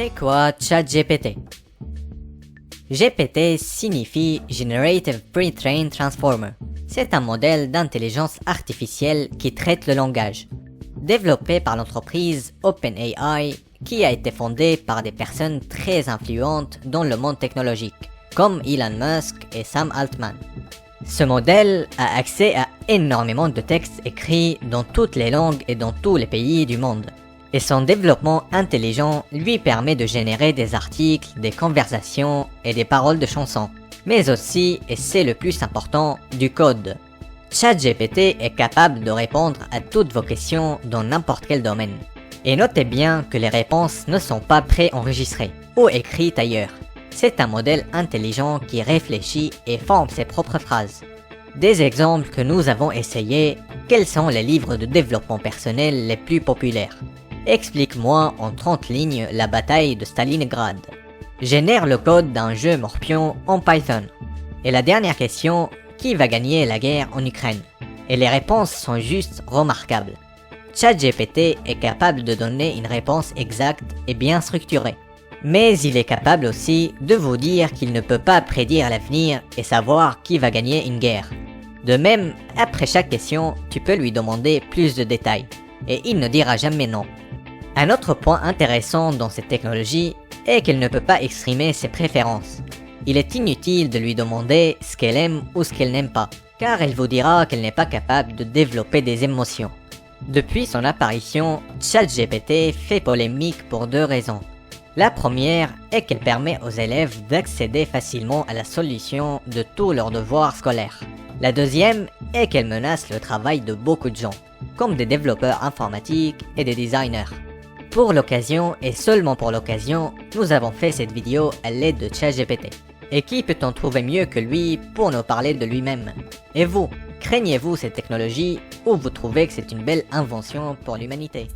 C'est quoi ChatGPT? GPT signifie Generative Pre-trained Transformer. C'est un modèle d'intelligence artificielle qui traite le langage. Développé par l'entreprise OpenAI, qui a été fondée par des personnes très influentes dans le monde technologique, comme Elon Musk et Sam Altman. Ce modèle a accès à énormément de textes écrits dans toutes les langues et dans tous les pays du monde. Et son développement intelligent lui permet de générer des articles, des conversations et des paroles de chansons. Mais aussi, et c'est le plus important, du code. ChatGPT est capable de répondre à toutes vos questions dans n'importe quel domaine. Et notez bien que les réponses ne sont pas préenregistrées ou écrites ailleurs. C'est un modèle intelligent qui réfléchit et forme ses propres phrases. Des exemples que nous avons essayés, quels sont les livres de développement personnel les plus populaires? Explique-moi en 30 lignes la bataille de Stalingrad. Génère le code d'un jeu morpion en Python. Et la dernière question, qui va gagner la guerre en Ukraine? Et les réponses sont juste remarquables. ChatGPT est capable de donner une réponse exacte et bien structurée. Mais il est capable aussi de vous dire qu'il ne peut pas prédire l'avenir et savoir qui va gagner une guerre. De même, après chaque question, tu peux lui demander plus de détails. Et il ne dira jamais non. Un autre point intéressant dans cette technologie est qu'elle ne peut pas exprimer ses préférences. Il est inutile de lui demander ce qu'elle aime ou ce qu'elle n'aime pas, car elle vous dira qu'elle n'est pas capable de développer des émotions. Depuis son apparition, ChatGPT fait polémique pour deux raisons. La première est qu'elle permet aux élèves d'accéder facilement à la solution de tous leurs devoirs scolaires. La deuxième est qu'elle menace le travail de beaucoup de gens, comme des développeurs informatiques et des designers. Pour l'occasion et seulement pour l'occasion, nous avons fait cette vidéo à l'aide de ChatGPT. Et qui peut-on trouver mieux que lui pour nous parler de lui-même? Et vous, craignez-vous cette technologie ou vous trouvez que c'est une belle invention pour l'humanité?